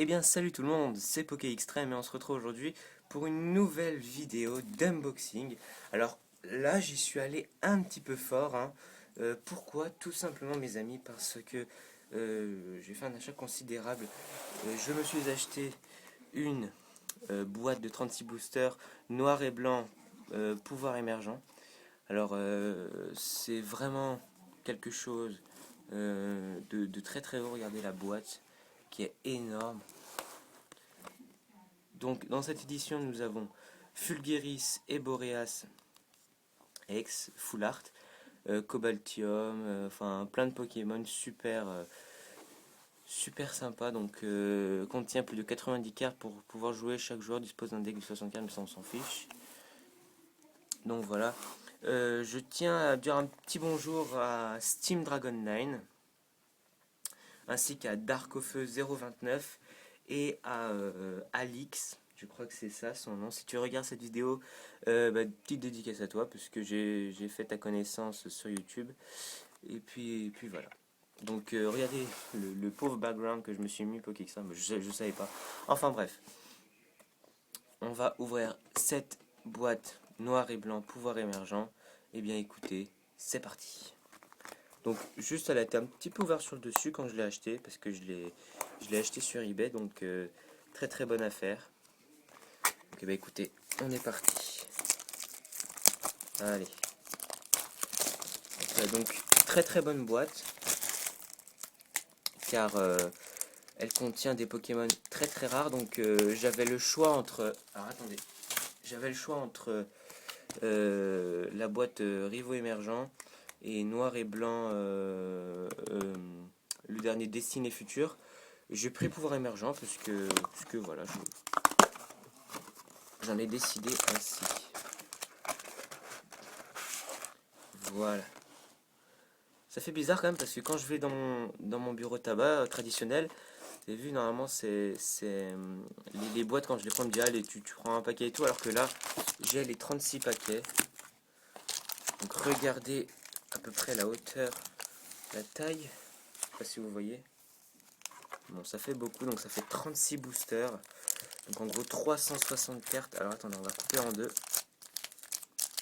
Eh bien salut tout le monde, c'est Poké Extreme et on se retrouve aujourd'hui pour une nouvelle vidéo d'unboxing. Alors là j'y suis allé un petit peu fort, hein. Pourquoi? Tout simplement mes amis, parce que j'ai fait un achat considérable. Je me suis acheté une boîte de 36 boosters noir et blanc pouvoir émergent. Alors c'est vraiment quelque chose de très très haut. Regardez la boîte qui est énorme. Donc dans cette édition nous avons Fulguris et Boreas X Full Art, Cobaltium, enfin plein de Pokémon super super sympa. Donc contient plus de 90 cartes pour pouvoir jouer. Chaque joueur dispose d'un deck de 60 cartes, mais ça on s'en fiche. Donc voilà. Je tiens à dire un petit bonjour à Steam Dragon 9 ainsi qu'à Dark of Feu 029 et à Alix, je crois que c'est ça son nom. Si tu regardes cette vidéo, petite dédicace à toi, puisque j'ai fait ta connaissance sur YouTube. Et puis voilà. Donc regardez le pauvre background que je me suis mis pour ça, mais je savais pas. Enfin bref, on va ouvrir cette boîte noir et blanc pouvoir émergent. Et bien écoutez, c'est parti. Donc juste elle a été un petit peu ouverte sur le dessus quand je l'ai acheté, parce que je l'ai acheté sur eBay, donc très très bonne affaire. Ok bah écoutez, on est parti. Allez. Donc très très bonne boîte, car elle contient des Pokémon très très rares, donc j'avais le choix entre... Alors attendez, j'avais le choix entre la boîte Rivaux émergent et noir et blanc, le dernier Destiné Futur. J'ai pris pouvoir émergent puisque voilà, j'en ai décidé ainsi. Voilà. Ça fait bizarre quand même parce que quand je vais dans mon bureau tabac traditionnel, vous avez vu, normalement c'est les boîtes, quand je les prends, me disent allez, tu prends un paquet et tout, alors que là j'ai les 36 paquets. Donc regardez à peu près la hauteur, la taille, je sais pas si vous voyez. Bon, ça fait beaucoup, donc ça fait 36 boosters. Donc en gros 360 cartes. Alors attendez, on va couper en deux.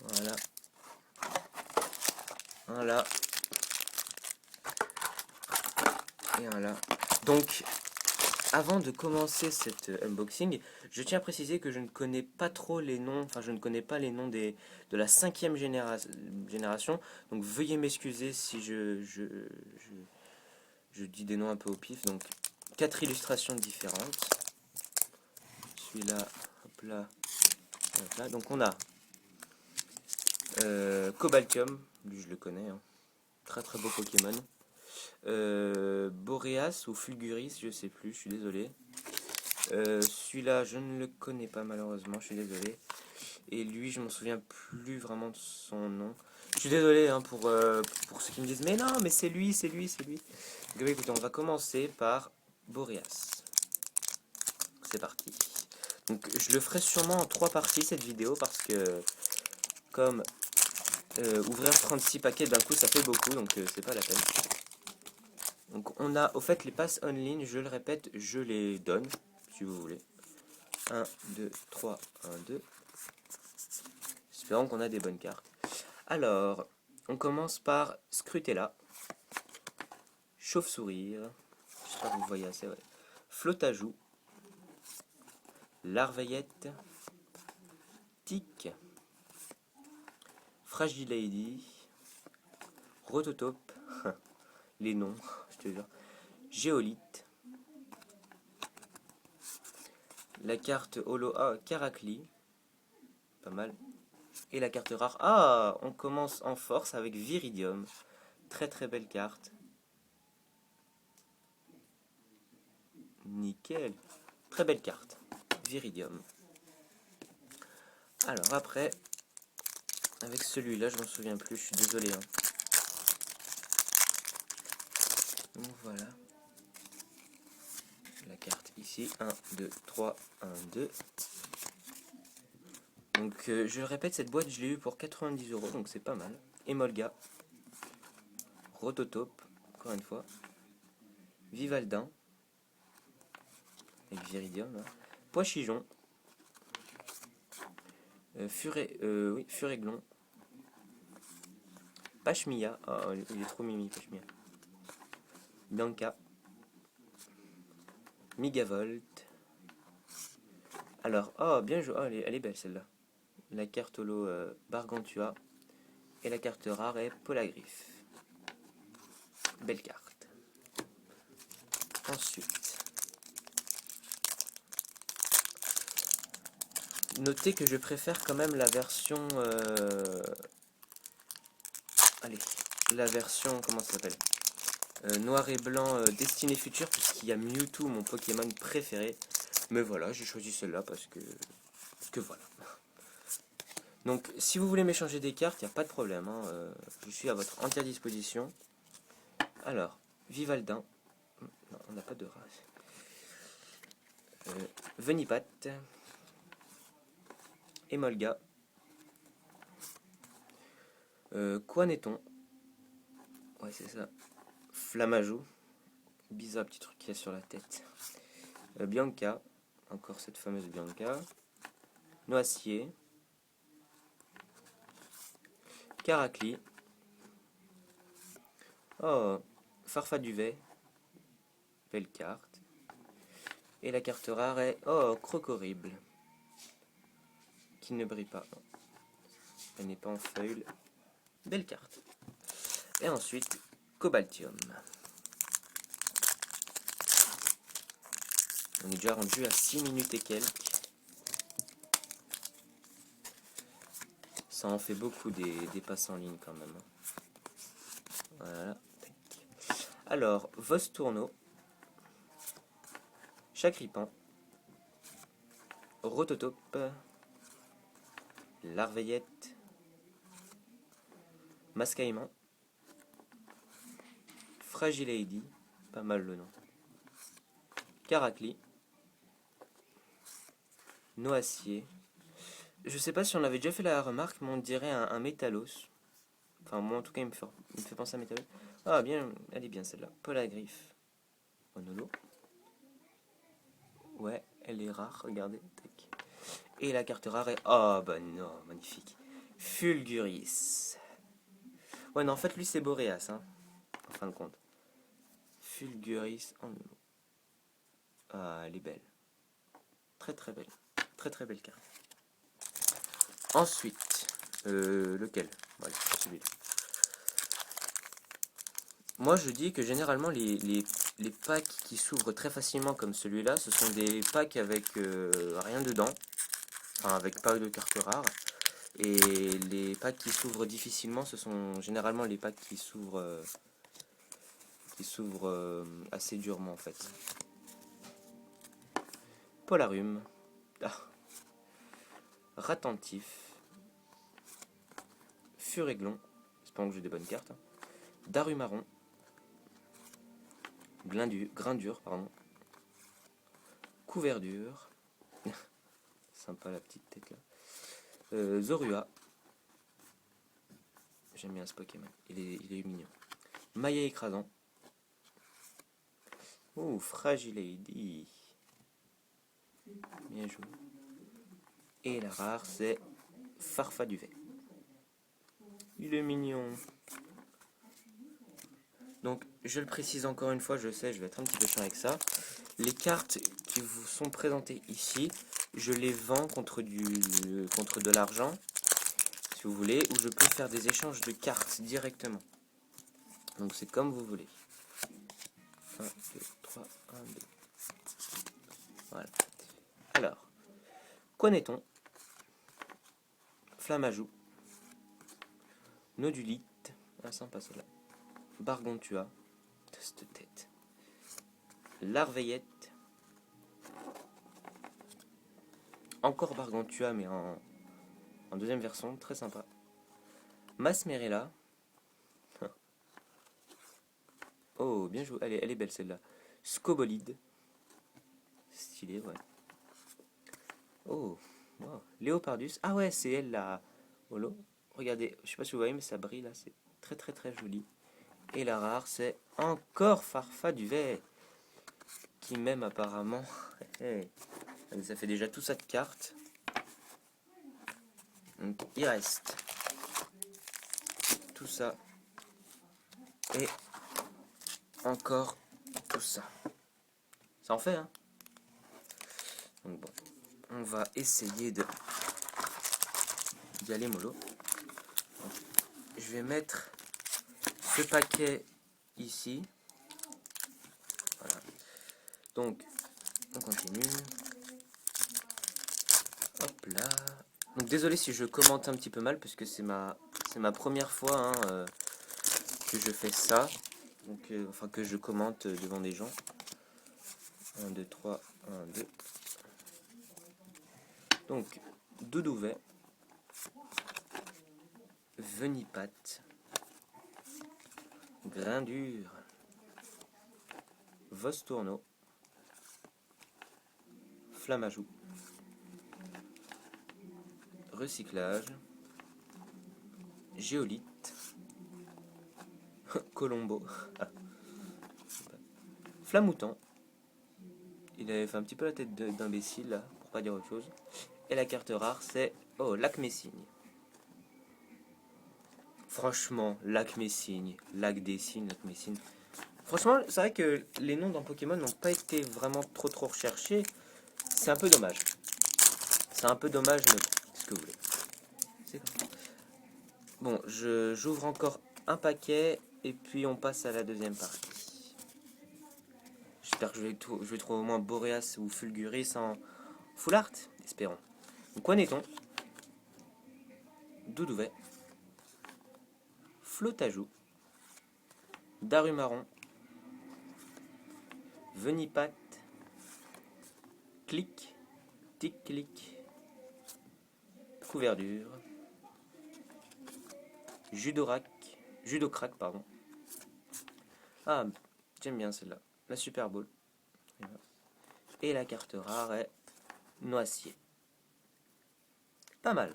Voilà. Un là. Et un là. Donc avant de commencer cet unboxing, je tiens à préciser que je ne connais pas trop les noms, enfin je ne connais pas les noms de la 5e génération, donc veuillez m'excuser si je dis des noms un peu au pif. Donc 4 illustrations différentes. Celui-là, hop là, hop là. Donc on a Cobaltium, lui je le connais, hein. Très très beau Pokémon. Boreas ou Fulguris, je sais plus, je suis désolé. Celui-là, je ne le connais pas malheureusement, je suis désolé. Et lui, je m'en souviens plus vraiment de son nom. Je suis désolé, hein, pour ceux qui me disent mais non, mais c'est lui, c'est lui, c'est lui. Donc, écoutez, on va commencer par Boreas. C'est parti. Donc je le ferai sûrement en 3 parties cette vidéo, parce que comme ouvrir 36 paquets d'un coup ça fait beaucoup, donc c'est pas la peine. Donc on a au fait les passes en ligne, je le répète, je les donne si vous voulez. 1, 2, 3, 1, 2. Espérons qu'on a des bonnes cartes. Alors, on commence par Scrutella, Chauve-sourire, j'espère que vous voyez assez, ouais. Flottajoux, Larveillette, Tic, Fragile Lady, Rototope, les noms, je te jure, Géolite, la carte Holo A, Caracli, pas mal, et la carte rare, ah, on commence en force avec Viridium, très très belle carte, nickel, très belle carte, Viridium. Alors après, avec celui-là, je m'en souviens plus, je suis désolé, hein. Donc voilà. La carte ici. 1, 2, 3, 1, 2. Donc je le répète, cette boîte, je l'ai eu pour 90 €, donc c'est pas mal. Emolga. Rototope, encore une fois. Vivaldin. avec Viridium. Là. Pois-chichon. Oui, Furéglon. Pashmia. Oh, il est trop mimi, Pashmia. Bianca. Migavolt. Alors, oh, bien joué. Oh, elle est belle celle-là. La carte holo Bargantua. Et la carte rare est Polagriffe. Belle carte. Ensuite, notez que je préfère quand même la version... allez, la version... Comment ça s'appelle noir et blanc Destinée Future, puisqu'il y a Mewtwo, mon Pokémon préféré. Mais voilà, j'ai choisi celle-là parce que voilà. Donc, si vous voulez m'échanger des cartes, il n'y a pas de problème. Hein, je suis à votre entière disposition. Alors, Vivaldin. Non, on n'a pas de race. Venipat. Emolga. Quaneton. Ouais, c'est ça. Flamajou. Bizarre petit truc qu'il y a sur la tête. Bianca. Encore cette fameuse Bianca. Noacier. Caracli. Oh, Farfaduvet. Belle carte. Et la carte rare est... Oh, Crocorrible. Qui ne brille pas. Elle n'est pas en feuille. Belle carte. Et ensuite, Cobaltium. On est déjà rendu à 6 minutes et quelques. Ça en fait beaucoup des passes en ligne quand même. Voilà. Alors, Vostourneau. Chakripan. Rototope. Larveillette. Mascaïman. Fragilady. Pas mal le nom. Caracli. Noacier. Je sais pas si on avait déjà fait la remarque, mais on dirait un Métalos. Enfin, moi en tout cas, il me fait penser à Métalos. Ah, bien, elle est bien celle-là. Polagriffe. Monolo. Ouais, elle est rare, regardez. Tac. Et la carte rare est... Oh, bah non, magnifique. Fulguris. Ouais, non, en fait, lui, c'est Boréas, hein, en fin de compte. Fulguris en holo. Ah, elle est belle. Très très belle. Très très belle carte. Ensuite, lequel? Voilà, celui-là. Moi, je dis que généralement, les packs qui s'ouvrent très facilement comme celui-là, ce sont des packs avec rien dedans. Enfin, avec pas de cartes rares. Et les packs qui s'ouvrent difficilement, ce sont généralement les packs qui s'ouvrent assez durement, en fait. Polarium. Ah. Ratentif. Furéglon. J'espère que j'ai des bonnes cartes. Hein. Darumaron. Grindure, pardon. Couverdure. Sympa la petite tête là. Zorua. J'aime bien ce Pokémon. Il est mignon. Maya écrasant. Oh, Fragilady. Bien joué. Et la rare, c'est Farfaduvet. Il est mignon. Donc, je le précise encore une fois, je sais, je vais être un petit peu chiant avec ça. Les cartes qui vous sont présentées ici, je les vends contre de l'argent, si vous voulez, ou je peux faire des échanges de cartes directement. Donc, c'est comme vous voulez. 1, 2, 3, 1, 2. Voilà. Alors, Quaneton, Flamajou, Nodulite, ah sympa celle-là, Bargantua, cette tête, Larveillette, encore Bargantua mais en deuxième version, très sympa, Masmerella, oh bien joué, elle est belle celle-là, Scobolide, stylé ouais, oh, wow. Léopardus, ah ouais c'est elle la holo, regardez, je sais pas si vous voyez mais ça brille là, c'est très très très joli. Et la rare, c'est encore Farfaduvet. qui m'aime apparemment. Ça fait déjà tout ça de cartes. Donc il reste tout ça et encore tout ça. Ça en fait, hein. Donc bon, on va essayer d'y aller mollo. Donc, je vais mettre ce paquet ici. Voilà. Donc, on continue. Hop là. Donc désolé si je commente un petit peu mal, parce que c'est ma première fois hein, que je fais ça. Donc, enfin que je commente devant des gens. 1, 2, 3, 1, 2. Donc, Doudouvet, Venipat, Grindure, Vostourneau, Flamajou, Recyclage, Géolite, Colombo, Flamoutant, il avait fait un petit peu la tête d'imbécile là, pour pas dire autre chose. Et la carte rare c'est, oh, Lac Messigne. Franchement, Lac Messigne, Lac des Cygnes, Lac Messigne. Franchement, c'est vrai que les noms dans Pokémon n'ont pas été vraiment trop recherchés. C'est un peu dommage. C'est un peu dommage, mais ce que vous voulez. C'est comme ça. Bon, j'ouvre encore un paquet et puis on passe à la deuxième partie. J'espère que je vais trouver au moins Boreas ou Fulguris en full art. Espérons. Donc, quoi n'est-on? Doudouvet, Flotajou, Darumaron, Venipat, Clic, Tic-Clic, Couverdure, Judocrac, pardon. Ah, j'aime bien celle-là. La Super Bowl. Et la carte rare est Noisier. Pas mal.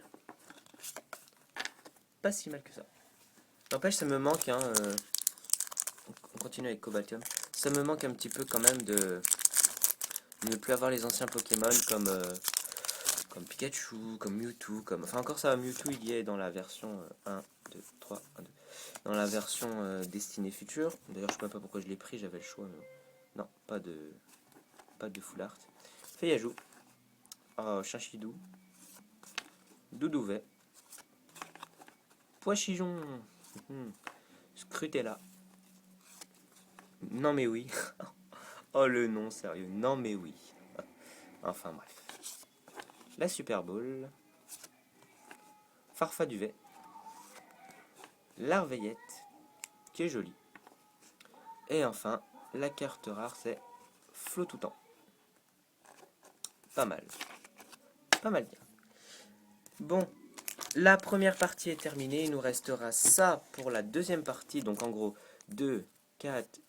Pas si mal que ça. N'empêche, ça me manque, hein, on continue avec Cobaltium. Ça me manque un petit peu quand même de ne plus avoir les anciens Pokémon comme Pikachu, comme Mewtwo, enfin encore ça, Mewtwo il y est dans la version 1, 2, 3, 1, 2. Dans la version Destinée Future. D'ailleurs, je sais même pas pourquoi je l'ai pris, j'avais le choix. Mais non, pas de full art. Feuillajou. Oh, Chinchidou. Doudouvet. Poichijon. Scrutella. Non mais oui. Oh le nom, sérieux. Non mais oui. Enfin bref. La Super Bowl. Farfaduvet. Larveillette. Qui est jolie. Et enfin, la carte rare, c'est Flotoutan. Pas mal. Pas mal bien. Bon, la première partie est terminée. Il nous restera ça pour la deuxième partie. Donc en gros, 2, 4,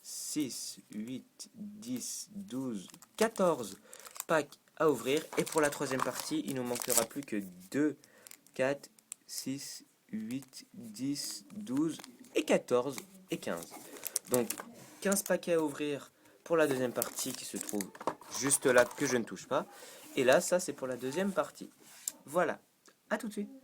6, 8, 10, 12, 14 packs à ouvrir. Et pour la troisième partie, il ne nous manquera plus que 2, 4, 6, 8, 10, 12 et 14 et 15. Donc 15 paquets à ouvrir pour la deuxième partie qui se trouve juste là, que je ne touche pas. Et là, ça c'est pour la deuxième partie. Voilà, à tout de suite.